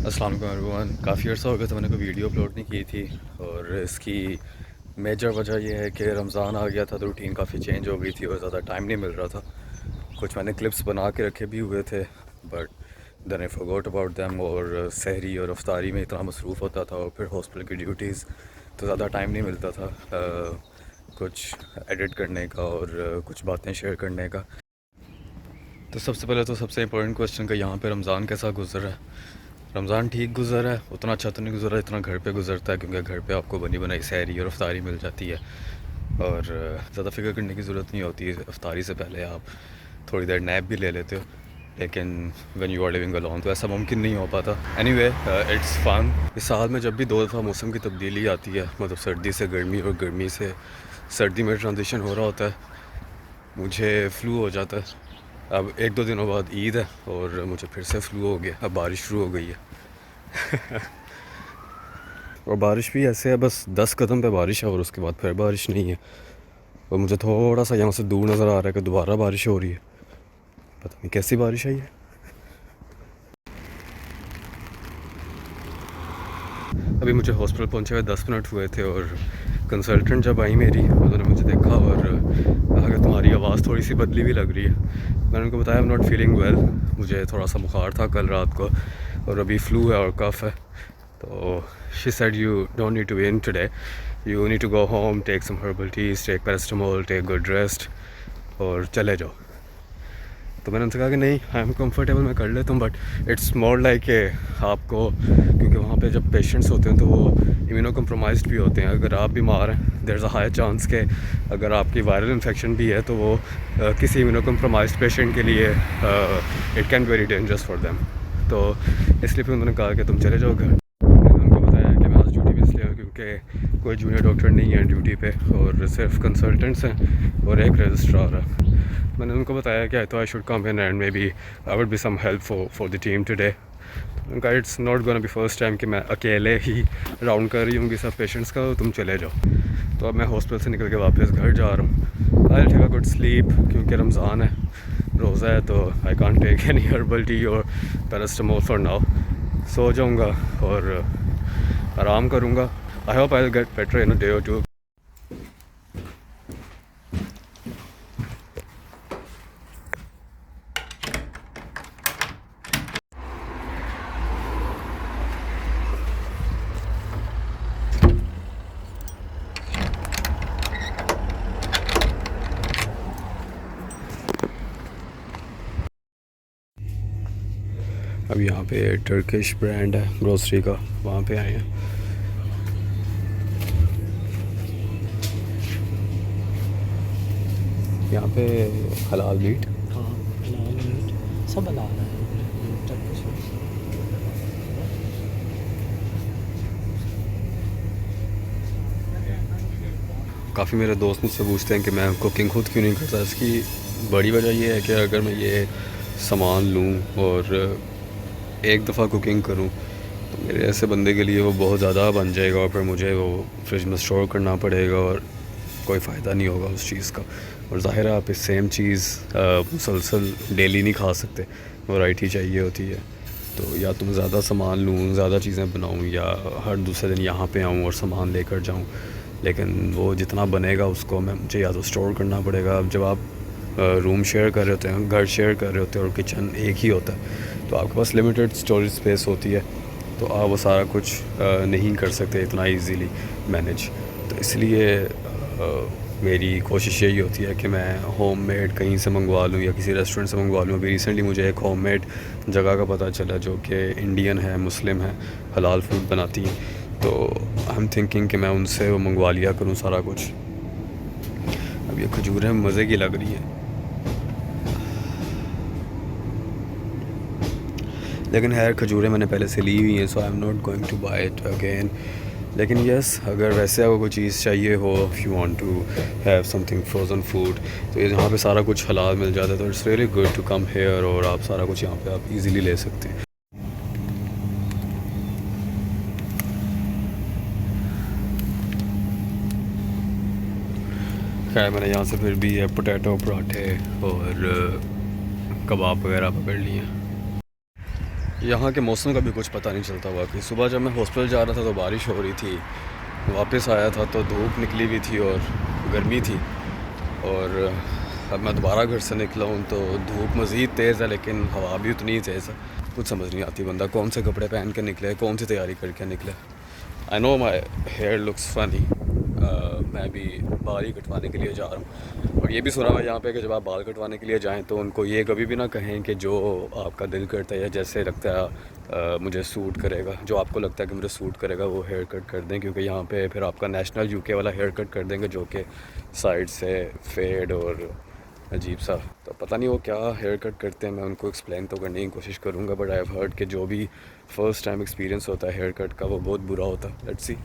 अस्सलाम वालेकुम एवरीवन। काफ़ी अर्सा हो गया था मैंने कोई वीडियो अपलोड नहीं की थी, और इसकी मेजर वजह यह है कि रमज़ान आ गया था तो रूटीन काफ़ी चेंज हो गई थी और ज़्यादा टाइम नहीं मिल रहा था। कुछ मैंने क्लिप्स बना के रखे भी हुए थे, but then I forgot about them, और सहरी और अफ्तारी में इतना मसरूफ़ होता था और फिर हॉस्पिटल की ड्यूटीज़, तो ज़्यादा टाइम नहीं मिलता था कुछ एडिट करने का और कुछ बातें शेयर करने का। तो सबसे पहले तो सबसे इम्पोर्टेंट क्वेश्चन का यहाँ पे रमज़ान कैसा गुजरा है। रमज़ान ठीक गुजरा है, उतना अच्छा तो नहीं गुजरा जितना घर पे गुजरता है, क्योंकि घर पे आपको बनी बनाई सहरी और अफ्तारी मिल जाती है और ज़्यादा फिक्र करने की ज़रूरत नहीं होती है। अफ्तारी से पहले आप थोड़ी देर नैप भी ले लेते हो, लेकिन when you are living alone तो ऐसा मुमकिन नहीं हो पाता। Anyway, it's fun. इस साल में जब भी 2 दफ़ा मौसम की तब्दीली आती है, मतलब सर्दी से गर्मी और गर्मी से सर्दी में ट्रांजिशन हो रहा होता है, मुझे फ़्लू हो जाता है। अब 1-2 दिनों बाद ईद है और मुझे फिर से फ़्लू हो गया। अब बारिश शुरू हो गई है और बारिश भी ऐसे है, बस 10 कदम पे बारिश है और उसके बाद फिर बारिश नहीं है। और मुझे थोड़ा सा यहाँ से दूर नज़र आ रहा है कि दोबारा बारिश हो रही है। पता नहीं कैसी बारिश आई है। अभी मुझे हॉस्पिटल पहुँचे हुए 10 मिनट हुए थे और कंसल्टेंट जब आई मेरी, उन्होंने मुझे देखा और कहा कि तुम्हारी आवाज़ थोड़ी सी बदली हुई लग रही है। मैंने उनको बताया आई एम नॉट फीलिंग वेल, मुझे थोड़ा सा बुखार था कल रात को और अभी फ्लू है और कफ़ है। तो she said you don't need to be in today, you need to go home, take some herbal teas, take paracetamol, take good rest और चले जाओ। तो मैंने उनसे कहा कि नहीं, आई एम कम्फर्टेबल, मैं कर लेता हूँ, बट इट्स मोर लाइक आपको, क्योंकि वहाँ पे जब पेशेंट्स होते हैं तो वो इम्यूनो कम्प्रोमाइज्ड भी होते हैं। अगर आप बीमार हैं, there is a high chance के अगर आपकी वायरल इन्फेक्शन भी है तो वो किसी इम्यूनो कम्प्रोमाइज्ड पेशेंट के लिए it can be very dangerous for them. तो इसलिए फिर उन्होंने कहा कि तुम चले जाओ घर। मैंने उनको बताया कि मैं आज ड्यूटी पे इसलिए हूँ क्योंकि कोई जूनियर डॉक्टर नहीं है ड्यूटी पे और सिर्फ कंसल्टेंट्स हैं और एक रजिस्ट्रार है। मैंने उनको बताया कि तो I should come in and maybe I would be some help for the team today. उनका it's not gonna be first time कि मैं अकेले ही राउंड कर रही हूँ सब पेशेंट्स का, तुम चले जाओ। तो अब मैं हॉस्पिटल से निकल के वापस घर जा रहा हूँ। I take a good sleep, क्योंकि रमज़ान है, रोज़ा है, तो I can't take any herbal tea और पैरास्टामोल फॉर नाउ। सो जाऊँगा और आराम करूँगा। I hope I will get better in a day और टू। अब यहाँ पे टर्किश ब्रांड है ग्रोसरी का, वहाँ पे आए हैं। यहाँ पे हलाल मीट, हाँ, हलाल मीट सब हलाल है टर्किश में। काफ़ी मेरे दोस्त मुझसे पूछते हैं कि मैं कुकिंग खुद क्यों नहीं करता। इसकी बड़ी वजह यह है कि अगर मैं ये सामान लूँ और एक दफ़ा कुकिंग करूँ तो मेरे ऐसे बंदे के लिए वो बहुत ज़्यादा बन जाएगा और फिर मुझे वो फ्रिज में स्टोर करना पड़ेगा और कोई फ़ायदा नहीं होगा उस चीज़ का। और ज़ाहिर है आप इस सेम चीज़ मुसलसल डेली नहीं खा सकते, वैरायटी चाहिए होती है। तो या तो मैं ज़्यादा सामान लूँ, ज़्यादा चीज़ें बनाऊँ, या हर दूसरे दिन यहाँ पे आऊँ और सामान लेकर जाऊँ, लेकिन वो जितना बनेगा उसको मुझे या तो स्टोर करना पड़ेगा। अब जब आप रूम शेयर कर रहे होते हैं, घर शेयर कर रहे होते हैं और किचन एक ही होता है, तो आपके पास लिमिटेड स्टोरेज स्पेस होती है, तो आप वो सारा कुछ नहीं कर सकते इतना इजीली मैनेज। तो इसलिए मेरी कोशिश यही होती है कि मैं होममेड कहीं से मंगवा लूँ या किसी रेस्टोरेंट से मंगवा लूँ। अभी रिसेंटली मुझे एक होममेड जगह का पता चला जो कि इंडियन है, मुस्लिम है, हलाल फूड बनाती हैं, तो आई एम थिंकिंग कि मैं उनसे वो मंगवा लिया करूँ सारा कुछ। अब ये खजूरें मज़े की लग रही हैं, लेकिन खैर खजूरें मैंने पहले से ली हुई हैं, so I am not going to buy it again. लेकिन यस, अगर वैसे आपको कोई चीज़ चाहिए हो, if you want to have something frozen food, तो ये यहाँ पे सारा कुछ हलाल मिल जाता है, तो it's really good to come here और आप सारा कुछ यहाँ पे आप इजीली ले सकते हैं। खैर मैंने यहाँ से फिर भी पोटैटो पराठे और कबाब वगैरह पकड़ लिए। यहाँ के मौसम का भी कुछ पता नहीं चलता हुआ कि सुबह जब मैं हॉस्पिटल जा रहा था तो बारिश हो रही थी, वापस आया था तो धूप निकली हुई थी और गर्मी थी, और अब मैं दोबारा घर से निकला हूँ तो धूप मज़ीद तेज़ है लेकिन हवा भी उतनी ही तेज़ है। कुछ समझ नहीं आती बंदा कौन से कपड़े पहन के निकले, कौन सी तैयारी करके निकले। I know my hair looks funny, मैं भी बाल ही कटवाने के लिए जा रहा हूँ। और ये भी सुना हुआ यहाँ पे कि जब आप बाल कटवाने के लिए जाएं तो उनको ये कभी भी ना कहें कि जो आपका दिल करता है या जैसे लगता है मुझे सूट करेगा, जो आपको लगता है कि मुझे सूट करेगा वो हेयर कट कर दें, क्योंकि यहाँ पे फिर आपका नेशनल यूके वाला हेयर कट कर देंगे जो कि साइड से फेड और अजीब सा। तो पता नहीं वो क्या हेयर कट करते हैं, मैं उनको एक्सप्लेन तो करने की कोशिश करूँगा, बट आई हैव हर्ड कि जो भी फ़र्स्ट टाइम एक्सपीरियंस होता है हेयर कट का वो बहुत बुरा होता है। Let's see.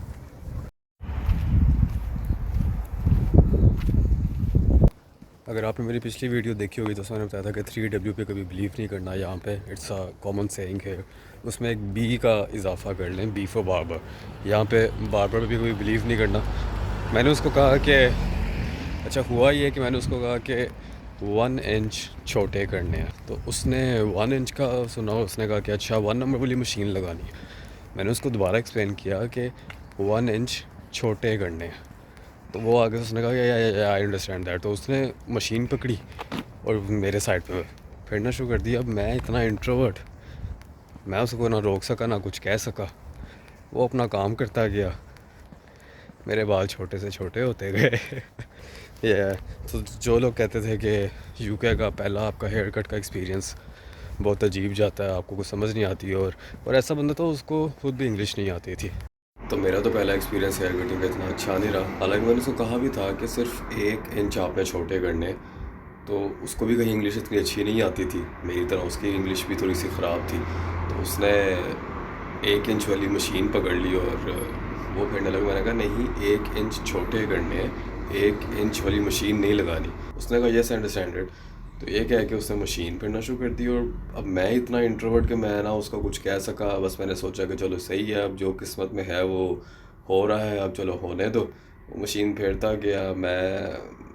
अगर आपने मेरी पिछली वीडियो देखी होगी तो उसमें मैंने बताया था कि 3W पे कभी बिलीव नहीं करना। यहाँ पे इट्स अ कॉमन सेइंग है, उसमें एक बी का इजाफा कर लें, बी फॉर बार्बर। यहाँ पे बार्बर पे भी कभी बिलीव नहीं करना। मैंने उसको कहा कि अच्छा हुआ ये कि मैंने उसको कहा कि 1 इंच छोटे करने हैं, तो उसने 1 इंच का सुना, उसने कहा कि अच्छा 1 नंबर वाली मशीन लगानी है। मैंने उसको दोबारा एक्सप्लेन किया कि 1 इंच छोटे करने हैं, तो वो आगे से उसने कहा कि आई अंडरस्टैंड दैट। तो उसने मशीन पकड़ी और मेरे साइड पे फिरना शुरू कर दिया। अब मैं इतना इंट्रोवर्ट, मैं उसको ना रोक सका ना कुछ कह सका, वो अपना काम करता गया, मेरे बाल छोटे से छोटे होते गए। ये तो जो लोग कहते थे कि यूके का पहला आपका हेयर कट का एक्सपीरियंस बहुत अजीब जाता है, आपको कुछ समझ नहीं आती, और ऐसा बंदा तो उसको खुद भी इंग्लिश नहीं आती थी। तो मेरा तो पहला एक्सपीरियंस हेयर कटिंग का इतना अच्छा नहीं रहा। हालांकि मैंने उसको कहा भी था कि सिर्फ 1 इंच आपने छोटे करने, तो उसको भी कहीं इंग्लिश इतनी अच्छी नहीं आती थी, मेरी तरह उसकी इंग्लिश भी थोड़ी सी ख़राब थी। तो उसने 1 इंच वाली मशीन पकड़ ली और वो फिरने लगा। मैंने कहा नहीं, 1 इंच छोटे करने, 1 इंच वाली मशीन नहीं लगानी। उसने कहा येस अंडरस्टैंड इट। तो ये कह के उसने मशीन फिरना शुरू कर दी, और अब मैं इतना इंट्रोवर्ट कि मैं ना उसका कुछ कह सका। बस मैंने सोचा कि चलो सही है, अब जो किस्मत में है वो हो रहा है, अब चलो होने दो। वो मशीन फेरता गया, मैं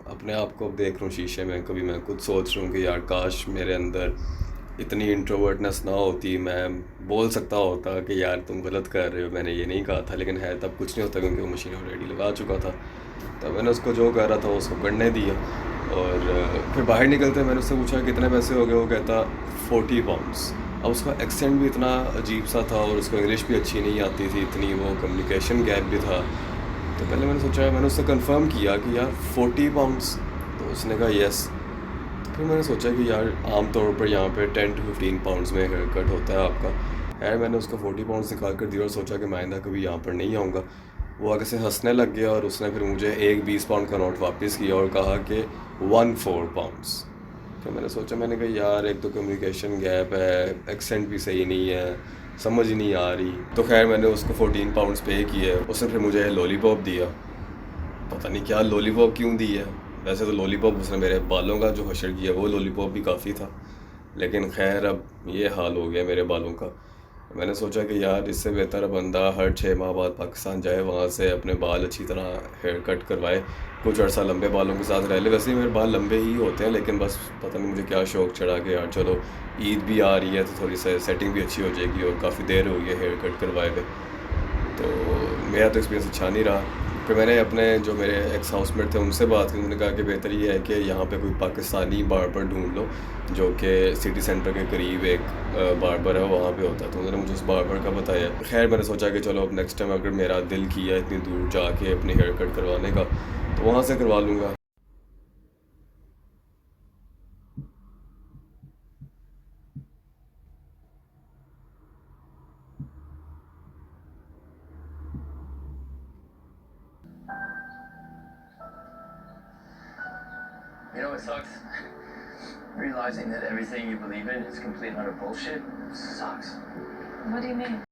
अपने आप को अब देख रहा हूँ शीशे में, कभी मैं खुद सोच रहा हूँ कि यार काश मेरे अंदर इतनी इंट्रोवर्टनेस ना होती, मैं बोल सकता होता कि यार तुम गलत कर रहे हो, मैंने ये नहीं कहा था। लेकिन है तब कुछ नहीं होता क्योंकि वो मशीन ऑलरेडी लगा चुका था। तब मैंने उसको जो कह रहा था वो उसको करने दिया, और फिर बाहर निकलते मैंने उससे पूछा कितने पैसे हो गए, वो कहता 40 पाउंड्स। अब उसका एक्सेंट भी इतना अजीब सा था और उसको इंग्लिश भी अच्छी नहीं आती थी इतनी, वो कम्युनिकेशन गैप भी था। तो पहले मैंने सोचा, मैंने उससे कंफर्म किया कि यार 40 पाउंड्स, तो उसने कहा येस। फिर मैंने सोचा कि यार आम तौर पर यहाँ पे 10 to 15 पाउंड्स में हेयर कट होता है आपका। है मैंने उसको 40 पाउंड्स निकाल कर दिया और सोचा कि मैं आइंदा कभी यहाँ पर नहीं आऊँगा। वो आगे से हंसने लग गया और उसने फिर मुझे एक 20 पाउंड का नोट वापस किया और कहा कि 14 पाउंड्स। फिर मैंने सोचा, मैंने कहा यार एक तो कम्युनिकेशन गैप है, एक्सेंट भी सही नहीं है, समझ ही नहीं आ रही। तो खैर मैंने उसको 14 पाउंड्स पे किए। उसने फिर मुझे लॉलीपॉप दिया, पता नहीं क्या लॉलीपॉप क्यों दी है। वैसे तो लॉलीपॉप उसने मेरे बालों का जो हशर किया वो लॉलीपॉप भी काफ़ी था, लेकिन खैर अब ये हाल हो गया मेरे बालों का। मैंने सोचा कि यार इससे बेहतर बंदा हर 6 माह बाद पाकिस्तान जाए, वहाँ से अपने बाल अच्छी तरह हेयर कट करवाए, कुछ अर्सा लंबे बालों के साथ रह ले। वैसे ही मेरे बाल लंबे ही होते हैं, लेकिन बस पता नहीं मुझे क्या शौक़ चढ़ा कि यार चलो ईद भी आ रही है तो थोड़ी सी सेटिंग भी अच्छी हो जाएगी, और काफ़ी देर हो गई है हेयर कट करवाए हुए। तो मेरा तो एक्सपीरियंस अच्छा नहीं रहा। फिर मैंने अपने जो मेरे एक्स हाउसमेट थे उनसे बात की, उन्होंने कहा कि बेहतर ये है कि यहाँ पे कोई पाकिस्तानी बार्बर ढूंढ लो जो कि सिटी सेंटर के करीब एक बार्बर है वहाँ पे होता है। तो उन्होंने मुझे उस बार्बर का बताया। खैर मैंने सोचा कि चलो अब नेक्स्ट टाइम अगर मेरा दिल किया इतनी दूर जाके अपने हेयर कट करवाने का तो वहाँ से करवा लूँगा। You know what sucks? Realizing that everything you believe in is complete and utter bullshit sucks. What do you mean?